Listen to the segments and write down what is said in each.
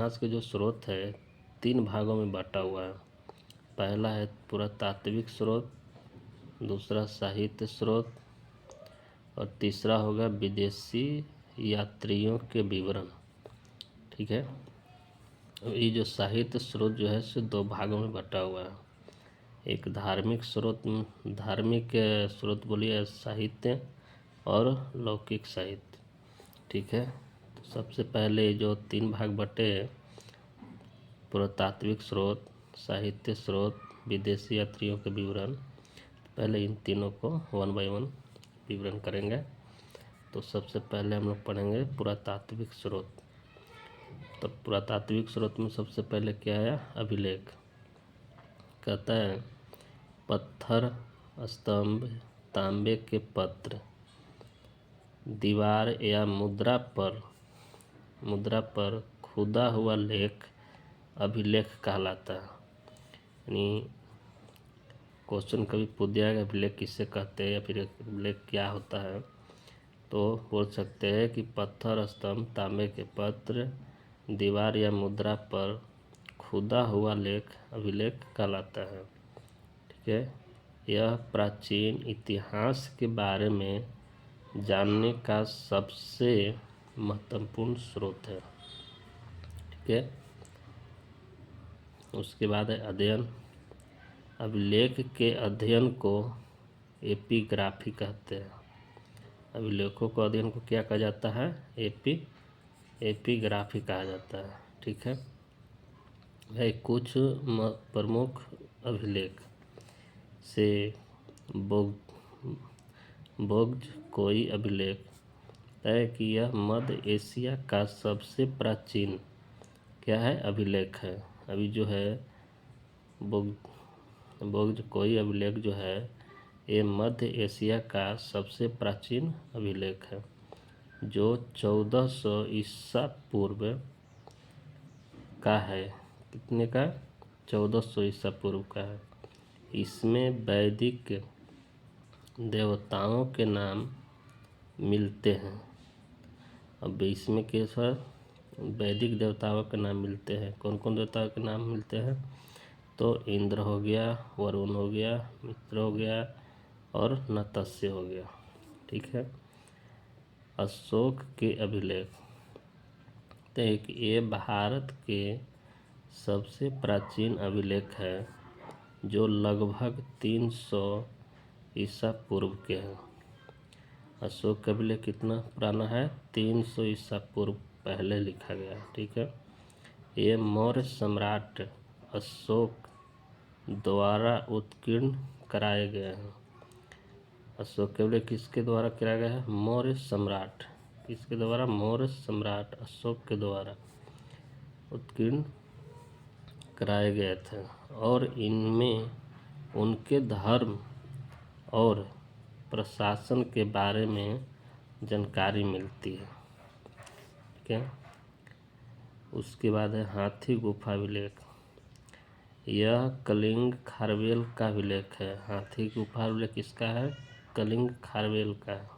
इतिहास के जो स्रोत है 3 भागों में बांटा हुआ है। पहला है पुरातात्विक स्रोत, दूसरा साहित्य स्रोत और तीसरा होगा विदेशी यात्रियों के विवरण। ठीक है, ये जो साहित्य स्रोत जो है इसे 2 भागों में बांटा हुआ है। एक धार्मिक स्रोत बोलिए साहित्य और लौकिक साहित्य। ठीक है, तो सबसे पहले जो 3 भाग बटे पुरातात्विक स्रोत, साहित्य स्रोत, विदेशी यात्रियों के विवरण, पहले इन तीनों को 1 बाय 1 विवरण करेंगे। तो सबसे पहले हम लोग पढ़ेंगे पुरातात्विक स्रोत। तो पुरातात्विक स्रोत में सबसे पहले क्या है? अभिलेख। कहता है पत्थर, स्तंभ, तांबे के पत्र, दीवार या मुद्रा पर खुदा हुआ लेख अभिलेख कहलाता है। यानी क्वेश्चन कभी पूछ दिया कि अभिलेख किसे कहते हैं या फिर अभिलेख क्या होता है, तो बोल सकते हैं कि पत्थर, स्तंभ, तांबे के पत्र, दीवार या मुद्रा पर खुदा हुआ लेख अभिलेख कहलाता है। ठीक है, यह प्राचीन इतिहास के बारे में जानने का सबसे महत्वपूर्ण स्रोत है। ठीक है, उसके बाद है अध्ययन। अभिलेख के अध्ययन को एपिग्राफी कहते हैं। अभिलेखों को अध्ययन को क्या कहा जाता है? एपिग्राफी कहा जाता है। ठीक है, कुछ प्रमुख अभिलेख से बोग्ज कोई अभिलेख है कि यह मध्य एशिया का सबसे प्राचीन क्या है? अभिलेख है। अभी जो है बोग्ज कोई अभिलेख जो है ये मध्य एशिया का सबसे प्राचीन अभिलेख है, जो 1400 ईसा पूर्व का है। कितने का? 1400 ईसा पूर्व का है। इसमें वैदिक देवताओं के नाम मिलते हैं। अब इसमें कैसा वैदिक देवताओं के नाम मिलते हैं? कौन कौन देवताओं के नाम मिलते हैं? तो इंद्र हो गया, वरुण हो गया, मित्र हो गया और नतस्य हो गया। ठीक है, अशोक के अभिलेख तो ये भारत के सबसे प्राचीन अभिलेख है, जो लगभग 300 ईसा पूर्व के हैं। अशोक का अभिलेख कितना पुराना है? 300 ईसा पूर्व पहले लिखा गया। ठीक है, ये मौर्य सम्राट अशोक द्वारा उत्कीर्ण कराए गए हैं। अशोक के अभिलेख किसके द्वारा कराया गया है? मौर्य सम्राट। किसके द्वारा? मौर्य सम्राट अशोक के द्वारा उत्कीर्ण कराए गए थे और इनमें उनके धर्म और प्रशासन के बारे में जानकारी मिलती है। ठीक है, उसके बाद है हाथी गुफा अभिलेख। यह कलिंग खारवेल का अभिलेख है। हाथी गुफा अभिलेख किसका है? कलिंग खारवेल का है,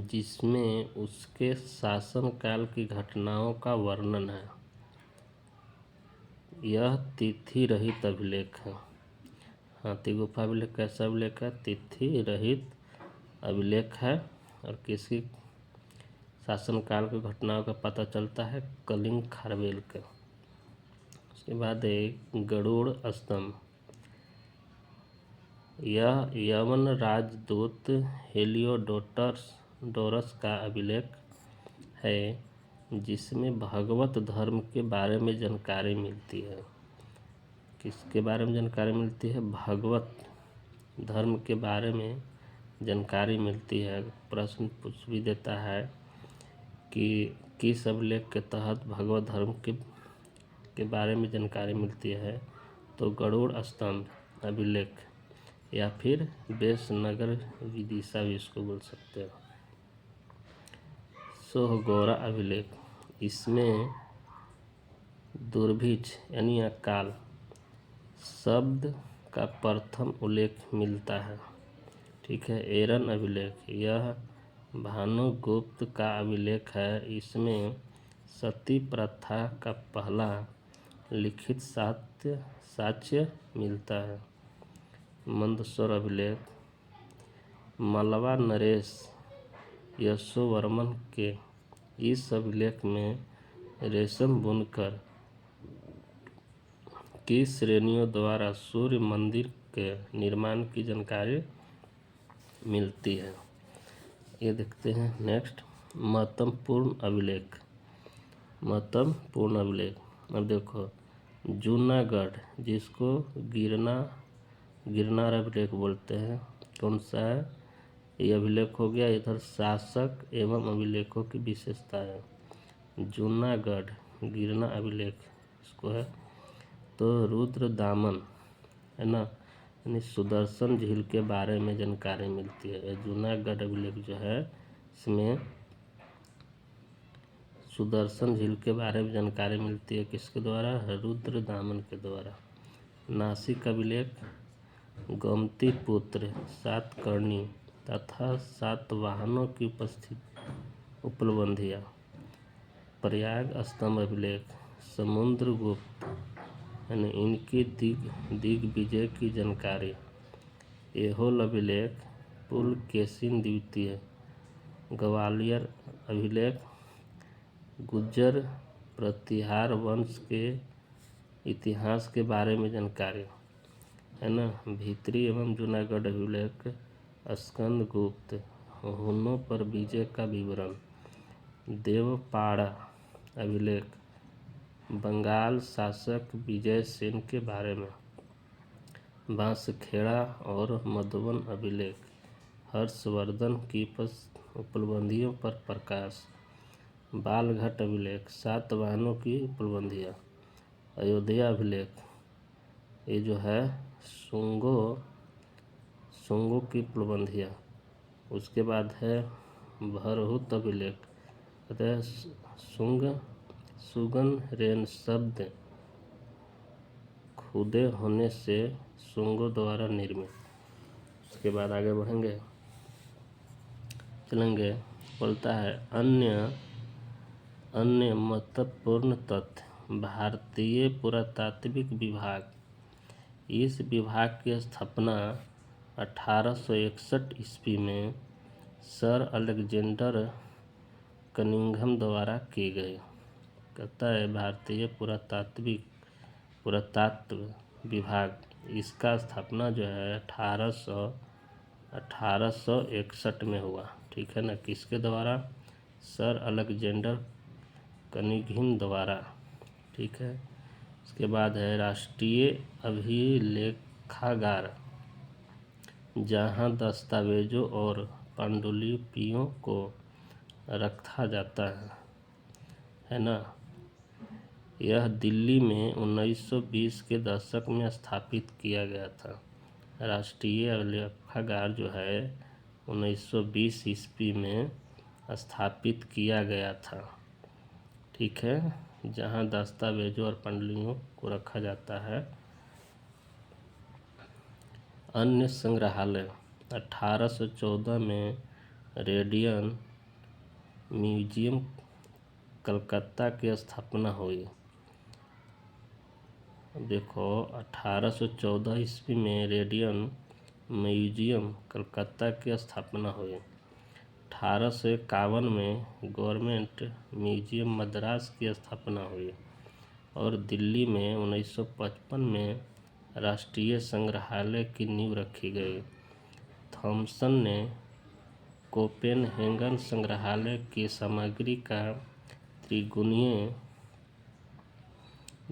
जिसमें उसके शासनकाल की घटनाओं का वर्णन है। यह तिथि रहित अभिलेख है। हाथी गुफा अभिलेख कैसा अभिलेख है? तिथि रहित अभिलेख है और किसी शासनकाल की घटनाओं का पता चलता है कलिंग खारवेल का। उसके बाद एक गरुड़ स्तंभ। यह यवन राजदूत हेलियोडोरस का अभिलेख है, जिसमें भगवत धर्म के बारे में जानकारी मिलती है। किसके बारे में जानकारी मिलती है? भगवत धर्म के बारे में जानकारी मिलती है। प्रश्न पूछ भी देता है कि किस अभिलेख के तहत भगवत धर्म के बारे में जानकारी मिलती है? तो गरुड़ स्तंभ अभिलेख या फिर वेशनगर विदिशा भी इसको बोल सकते हैं। सोहगोरा अभिलेख, इसमें दुर्भिक्ष यानी अकाल शब्द का प्रथम उल्लेख मिलता है। ठीक है, एरन अभिलेख, यह भानुगुप्त का अभिलेख है। इसमें सती प्रथा का पहला लिखित साक्ष्य मिलता है। मंदसौर अभिलेख, मालवा नरेश यशोवर्मन के इस अभिलेख में रेशम बुनकर की श्रेणियों द्वारा सूर्य मंदिर के निर्माण की जानकारी मिलती है। ये देखते हैं नेक्स्ट, महत्वपूर्ण अभिलेख। महत्वपूर्ण अभिलेख, अब देखो जूनागढ़, जिसको गिरनार अभिलेख बोलते हैं, कौन सा है ये अभिलेख हो गया। इधर शासक एवं अभिलेखों की विशेषता है। जूनागढ़ गिरनार अभिलेख इसको है। तो रुद्र दामन है ना, यानी सुदर्शन झील के बारे में जानकारी मिलती है। जूनागढ़ अभिलेख जो है इसमें सुदर्शन झील के बारे में जानकारी मिलती है। किसके द्वारा? रुद्र दामन के द्वारा। नासिक अभिलेख, गोमती पुत्र, सातकर्णी तथा सातवाहनों की उपलब्धियाँ। प्रयाग स्तंभ अभिलेख, समुद्रगुप्त यानी इनकी दिग्विजय की जानकारी। ऐहोल अभिलेख, पुलकेशिन द्वितीय। ग्वालियर अभिलेख, गुर्जर प्रतिहार वंश के इतिहास के बारे में जानकारी है ना। भीतरी एवं जूनागढ़ अभिलेख, स्कंदगुप्त, हुनों पर विजय का विवरण। देवपाड़ा अभिलेख, बंगाल शासक विजय सेन के बारे में। बांसखेड़ा और मधुबन अभिलेख, हर्षवर्धन की उपलब्धियों पर प्रकाश। बालघाट अभिलेख, सातवाहनों की उपलब्धियाँ। अयोध्या अभिलेख, ये जो है शुंगों की उपलब्धियाँ। उसके बाद है भरहुत अभिलेख, कहते हैं सुगन रेन शब्द खुदे होने से शुंगों द्वारा निर्मित। उसके बाद आगे बढ़ेंगे, चलेंगे, बोलता है अन्य महत्वपूर्ण तथ्य। भारतीय पुरातात्विक विभाग, इस विभाग की स्थापना 1861 ईस्वी में सर अलेक्जेंडर कनिंघम द्वारा की गई। कहता है भारतीय पुरातत्व विभाग, इसका स्थापना जो है 1861 में हुआ। ठीक है ना, किसके द्वारा? सर अलेक्जेंडर कनिंघम द्वारा। ठीक है। उसके बाद है राष्ट्रीय अभिलेखागार, जहाँ दस्तावेजों और पांडुलिपियों को रखा जाता है ना। यह दिल्ली में 1920 के दशक में स्थापित किया गया था। राष्ट्रीय अभिलेखागार जो है 1920 ईस्वी में स्थापित किया गया था। ठीक है, जहाँ दस्तावेजों और पांडुलिपियों को रखा जाता है। अन्य संग्रहालय, 1814 में रेडियन म्यूजियम कलकत्ता की स्थापना हुई। देखो 1814 ईस्वी में रेडियन म्यूजियम कलकत्ता की स्थापना हुई। 1851 में गवर्नमेंट म्यूजियम मद्रास की स्थापना हुई और दिल्ली में 1955 में राष्ट्रीय संग्रहालय की नींव रखी गई। थॉमसन ने कोपेनहेगन संग्रहालय की सामग्री का त्रिगुणीय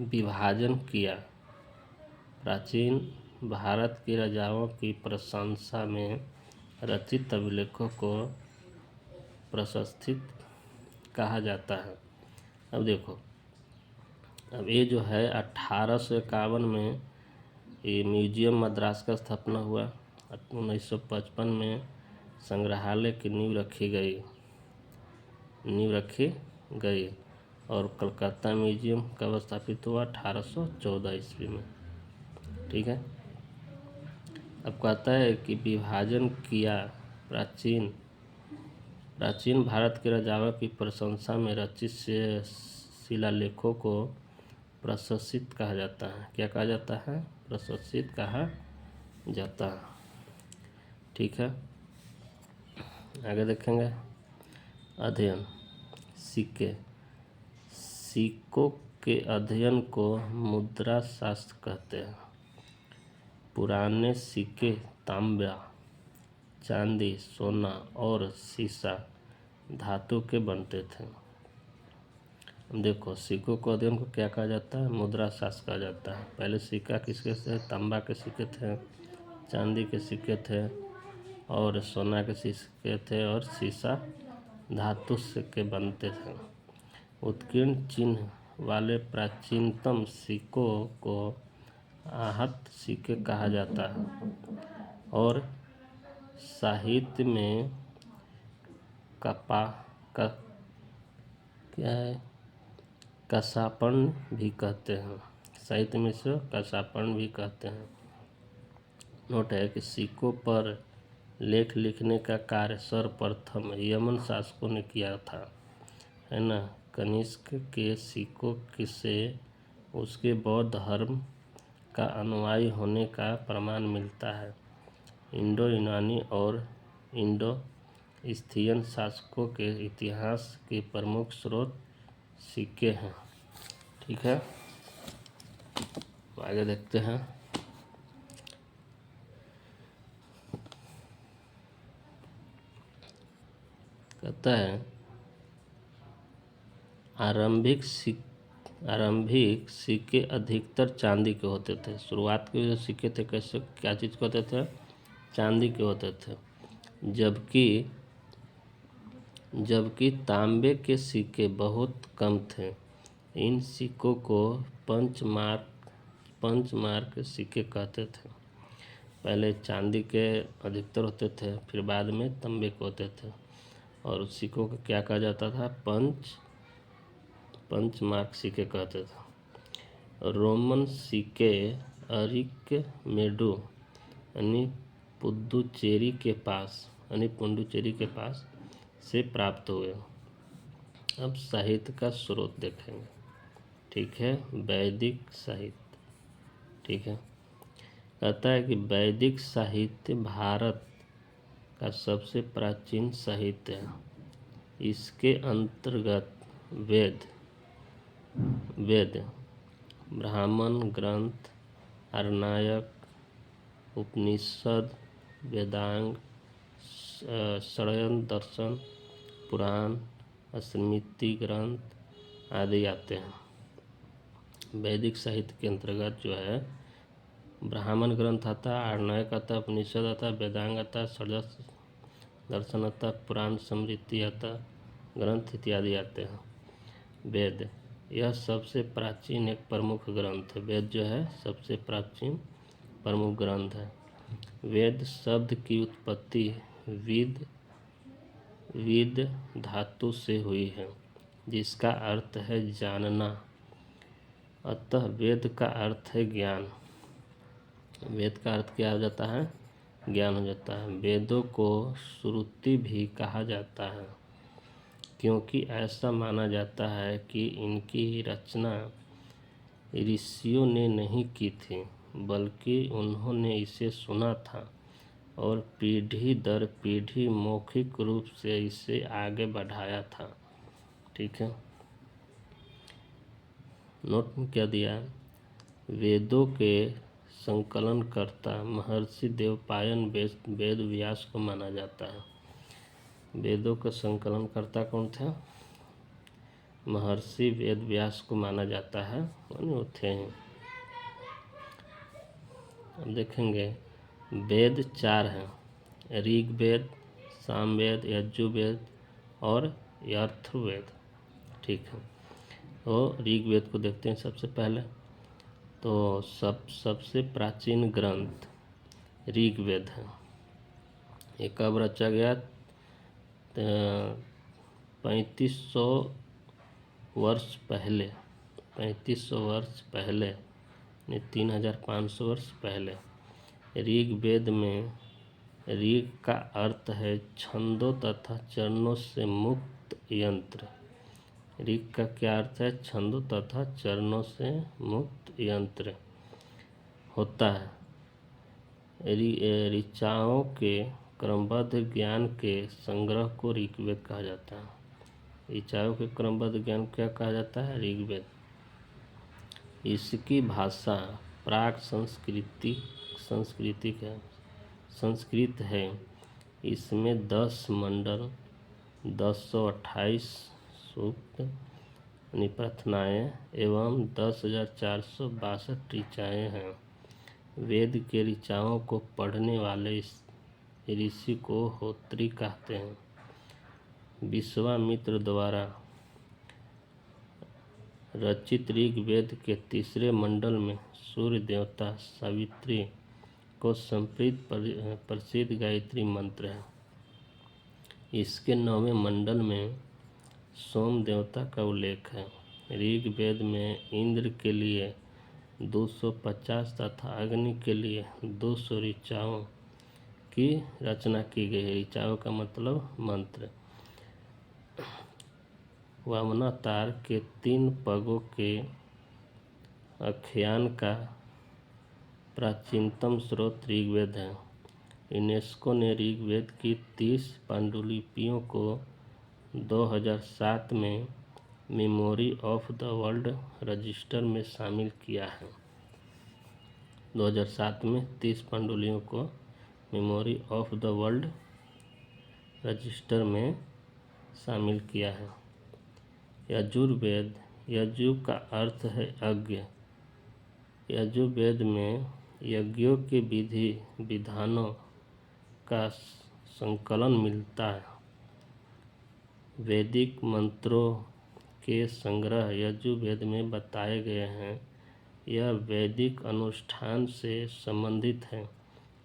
विभाजन किया। प्राचीन भारत के राजाओं की प्रशंसा में रचित अभिलेखों को प्रशस्तित कहा जाता है। अब देखो, अब ये जो है 1851 में ये म्यूजियम मद्रास का स्थापना हुआ। 1955 में संग्रहालय की नींव रखी गई और कलकत्ता म्यूजियम कब स्थापित हुआ? 1814 ईस्वी में। ठीक है। अब कहता है कि विभाजन किया। प्राचीन प्राचीन भारत के राजाओं की प्रशंसा में रचित शिलालेखों को प्रशस्तित कहा जाता है। क्या कहा जाता है? प्रशस्तित कहा जाता है। ठीक है, आगे देखेंगे। अध्ययन, सिक्के। सिक्कों के अध्ययन को मुद्रा शास्त्र कहते हैं। पुराने सिक्के तांबा, चांदी, सोना और सीसा धातु के बनते थे। देखो, सिक्कों को अध्ययन को क्या कहा जाता है? मुद्रा शास्त्र कहा जाता है। पहले सिक्का किसके थे? तांबा के सिक्के थे, चांदी के सिक्के थे और सोना के सिक्के थे और सीसा धातु के बनते थे। उत्कीर्ण चिन्ह वाले प्राचीनतम सिक्कों को आहत सिक्के कहा जाता है और साहित्य में कसापण भी कहते हैं। साहित्य में से कसापण भी कहते हैं। नोट है कि सिक्कों पर लेख लिखने का कार्य सर्वप्रथम यमन शासकों ने किया था, है ना। कनिष्क के सिक्कों से उसके बौद्ध धर्म का अनुयायी होने का प्रमाण मिलता है। इंडो यूनानी और इंडो स्थियन शासकों के इतिहास के प्रमुख स्रोत सिक्के हैं। ठीक है, आगे देखते हैं। कहता है आरंभिक सिक्के अधिकतर चांदी के होते थे। शुरुआत के जो सिक्के थे कैसे, क्या चीज़ के होते थे? चांदी के होते थे। जबकि तांबे के सिक्के बहुत कम थे। इन सिक्कों को पंचमार्क सिक्के कहते थे। पहले चांदी के अधिकतर होते थे, फिर बाद में तांबे के होते थे और उस सिक्कों को क्या कहा जाता था? पंचमार्क सिक्के कहते थे। रोमन सिक्के अरिकमेडो यानी पुडुचेरी के पास से प्राप्त हुए। अब साहित्य का स्रोत देखेंगे। ठीक है, वैदिक साहित्य। ठीक है, कहता है कि वैदिक साहित्य भारत का सबसे प्राचीन साहित्य है। इसके अंतर्गत वेद, ब्राह्मण ग्रंथ, आरण्यक, उपनिषद, वेदांग, षड्यंत्र दर्शन, पुराण, स्मृति ग्रंथ आदि आते हैं। वैदिक साहित्य के अंतर्गत जो है ब्राह्मण ग्रंथ आता है, आरण्यक आता है, उपनिषद आता है, वेदांग आता है, षड्यंत्र दर्शन आता है, पुराण, स्मृति आता है, ग्रंथ इत्यादि आते हैं। वेद, यह सबसे प्राचीन एक प्रमुख ग्रंथ है। वेद जो है सबसे प्राचीन प्रमुख ग्रंथ है। वेद शब्द की उत्पत्ति विद धातु से हुई है, जिसका अर्थ है जानना। अतः वेद का अर्थ है ज्ञान। वेद का अर्थ क्या हो जाता है? ज्ञान हो जाता है। वेदों को श्रुति भी कहा जाता है, क्योंकि ऐसा माना जाता है कि इनकी रचना ऋषियों ने नहीं की थी, बल्कि उन्होंने इसे सुना था और पीढ़ी दर पीढ़ी मौखिक रूप से इसे आगे बढ़ाया था। ठीक है, नोट में क्या दिया? वेदों के संकलनकर्ता महर्षि देवपायन वेद व्यास को माना जाता है। वेदों का संकलनकर्ता कौन थे? महर्षि वेद व्यास को माना जाता है, वो थे। अब देखेंगे, वेद 4 हैं: ऋग्वेद, सामवेद, यजुर्वेद और अथर्ववेद। ठीक है, तो ऋग्वेद को देखते हैं सबसे पहले। तो सबसे प्राचीन ग्रंथ ऋग्वेद है। ये कब रचा गया? 3500 वर्ष पहले, 3500 वर्ष पहले, 3500 वर्ष पहले ऋग्वेद में ऋग का अर्थ है छंदों तथा चरणों से मुक्त यंत्र। ऋग का क्या अर्थ है? छंदों तथा चरणों से मुक्त यंत्र होता है। ऋचाओं के क्रमबद्ध ज्ञान के संग्रह को ऋग्वेद कहा जाता है। ऋचाओं के क्रमबद्ध ज्ञान को क्या कहा जाता है? ऋग्वेद। इसकी भाषा प्राक सांस्कृतिक है, संस्कृत है। इसमें 10 मंडल, 1028 सूक्त यानी प्रार्थनाएँ एवं 10,462 ऋचाएँ हैं। वेद के ऋचाओं को पढ़ने वाले ऋषि को होत्री कहते हैं। विश्वामित्र द्वारा रचित ऋग्वेद के तीसरे मंडल में सूर्य देवता सावित्री को समर्पित प्रसिद्ध गायत्री मंत्र है। इसके 9वें मंडल में सोम देवता का उल्लेख है। ऋग्वेद में इंद्र के लिए 250 तथा अग्नि के लिए 200 ऋचाओं की रचना की गई है। ऋचाओं का मतलब मंत्र। वामनावतार के 3 पगों के आख्यान का प्राचीनतम स्रोत ऋग्वेद है। यूनेस्को ने ऋग्वेद की 30 पांडुलिपियों को 2007 में memory of the world register में शामिल किया है। 2007 में 30 पांडुलिपियों को memory of the world register में शामिल किया है। यजुर्वेद, यजु का अर्थ है यज्ञ। यजुर्वेद में यज्ञों के विधि विधानों का संकलन मिलता है। वैदिक मंत्रों के संग्रह यजुर्वेद में बताए गए हैं। यह वैदिक अनुष्ठान से संबंधित है।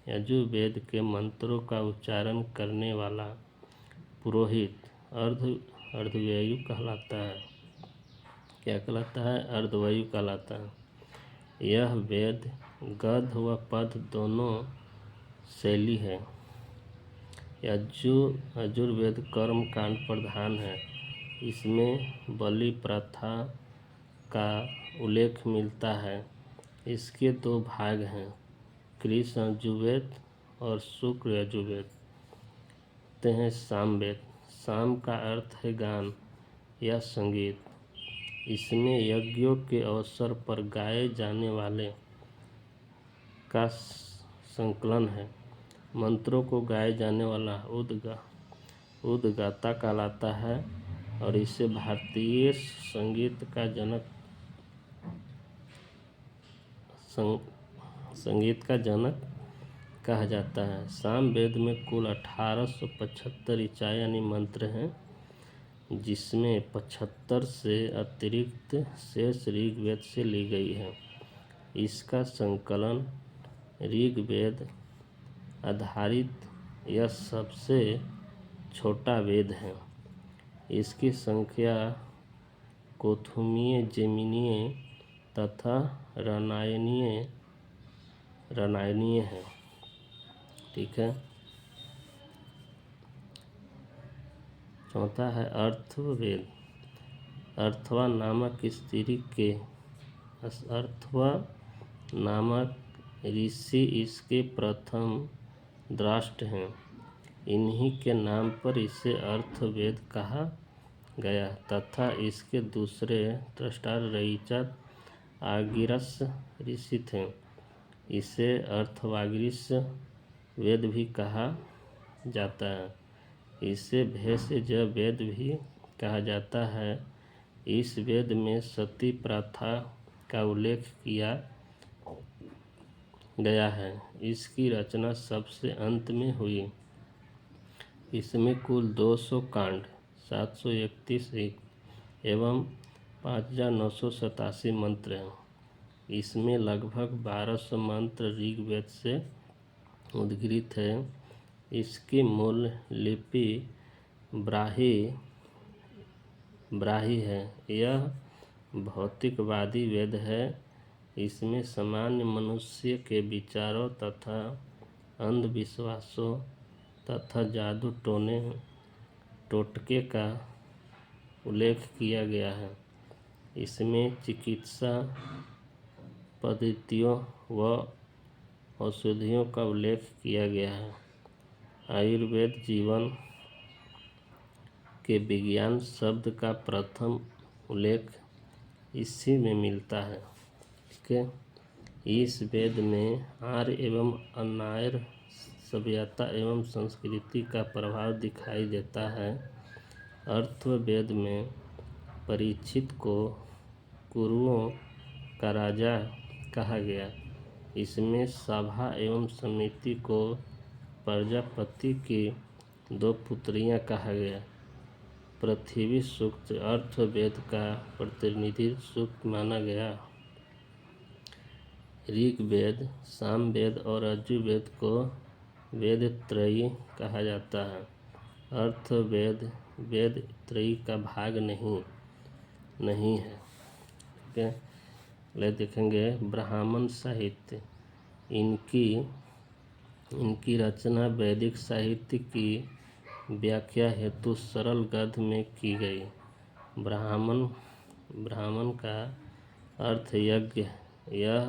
यजुर्वेद के मंत्रों का उच्चारण करने वाला पुरोहित अर्धवायु कहलाता है। क्या कहलाता है? अर्धवायु कहलाता है। यह वेद गद्य व पद्य दोनों शैली है। यजुर्वेद कर्म कांड प्रधान है। इसमें बलि प्रथा का उल्लेख मिलता है। इसके 2 भाग हैं, कृष्ण यजुर्वेद और शुक्ल यजुर्वेद। सामवेद, साम का अर्थ है गान या संगीत। इसमें यज्ञों के अवसर पर गाए जाने वाले का संकलन है। मंत्रों को गाए जाने वाला उद्गाता कहलाता है और इसे भारतीय संगीत का जनक कहा जाता है। सामवेद में कुल 1875 ऋचाएँ यानी मंत्र हैं, जिसमें 75 से अतिरिक्त शेष ऋग्वेद से ली गई है। इसका संकलन ऋग्वेद आधारित यह सबसे छोटा वेद है। इसकी संख्या कौथुमीय, जेमिनीय तथा रामायणीय है। ठीक है। चौथा है अथर्ववेद। अथर्वा नामक ऋषि इसके प्रथम द्रष्टा हैं। इन्हीं के नाम पर इसे अथर्ववेद कहा गया तथा इसके दूसरे द्रष्टा ऋचा आंगिरस ऋषि थे। इसे अथर्वांगिरस वेद भी कहा जाता है। इसे भेषज वेद भी कहा जाता है। इस वेद में सती प्रथा का उल्लेख किया गया है। इसकी रचना सबसे अंत में हुई। इसमें कुल 200 कांड, 731 एवं 5,987 मंत्र हैं। इसमें लगभग 1200 मंत्र ऋग्वेद से उद्धृत है। इसकी मूल लिपि ब्राह्मी है। यह भौतिकवादी वेद है। इसमें सामान्य मनुष्य के विचारों तथा अंधविश्वासों तथा जादू टोटके का उल्लेख किया गया है। इसमें चिकित्सा पद्धतियों व औषधियों का उल्लेख किया गया है। आयुर्वेद जीवन के विज्ञान शब्द का प्रथम उल्लेख इसी में मिलता है। ठीक है। इस वेद में आर्य एवं अनार्य सभ्यता एवं संस्कृति का प्रभाव दिखाई देता है। अथर्ववेद में परीक्षित को कुरुओं का राजा कहा गया। इसमें सभा एवं समिति को प्रजापति की 2 पुत्रियां कहा गया। पृथ्वी सूक्त अथर्ववेद का प्रतिनिधि सूक्त माना गया। ऋग्वेद, सामवेद और यजुर्वेद को वेद त्रयी कहा जाता है। अथर्ववेद वेद त्रयी का भाग नहीं है। ठीक है। ले देखेंगे ब्राह्मण साहित्य। इनकी रचना वैदिक साहित्य की व्याख्या हेतु सरल गद्य में की गई। ब्राह्मण का अर्थ यज्ञ। यह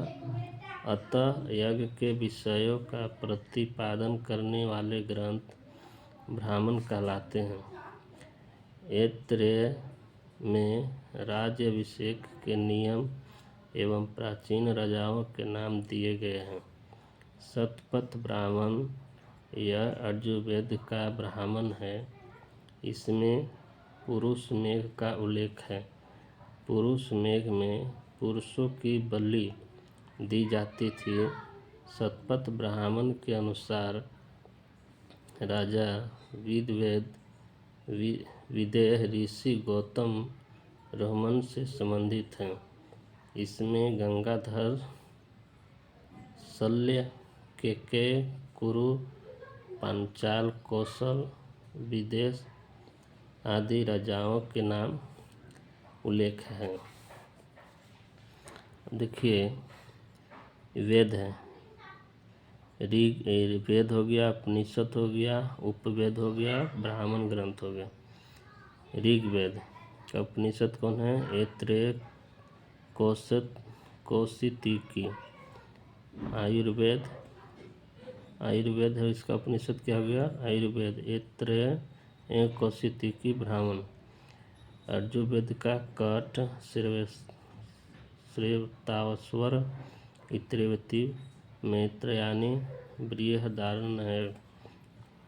अतः यज्ञ के विषयों का प्रतिपादन करने वाले ग्रंथ ब्राह्मण कहलाते हैं। ऐत्रेय में राज्याभिषेक के नियम एवं प्राचीन राजाओं के नाम दिए गए हैं। शतपथ ब्राह्मण यह यजुर्वेद का ब्राह्मण है। इसमें पुरुष मेघ का उल्लेख है। पुरुष मेघ में पुरुषों की बलि दी जाती थी। शतपथ ब्राह्मण के अनुसार राजा विदेह ऋषि गौतम रोमन से संबंधित हैं। इसमें गंगाधर, शल्य, केकय, कुरु, पांचाल, कौशल, विदेश आदि राजाओं के नाम उल्लेख है। देखिए वेद है। ऋग्वेद हो गया, उपनिषद हो गया, उपवेद हो गया, ब्राह्मण ग्रंथ हो गया। ऋग्वेद का उपनिषद कौन है? ऐत्रेय, कौशिकी। आयुर्वेद है, इसका उपनिषद क्या हो गया? आयुर्वेद। ऐत्रेय एवं कौशिकी ब्राह्मण। यजुर्वेद का कठ, श्वेताश्वर, इत्यादि मैत्रेयानी, बृहदारण्यक।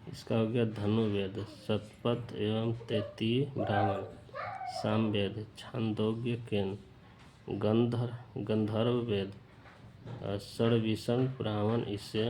इसका हो गया धनुर्वेद। शतपथ एवं तैत्तिरीय ब्राह्मण। सामवेद, छांदोग्य, केन, गंधर्व वेद। षड्विंश ब्राह्मण इसे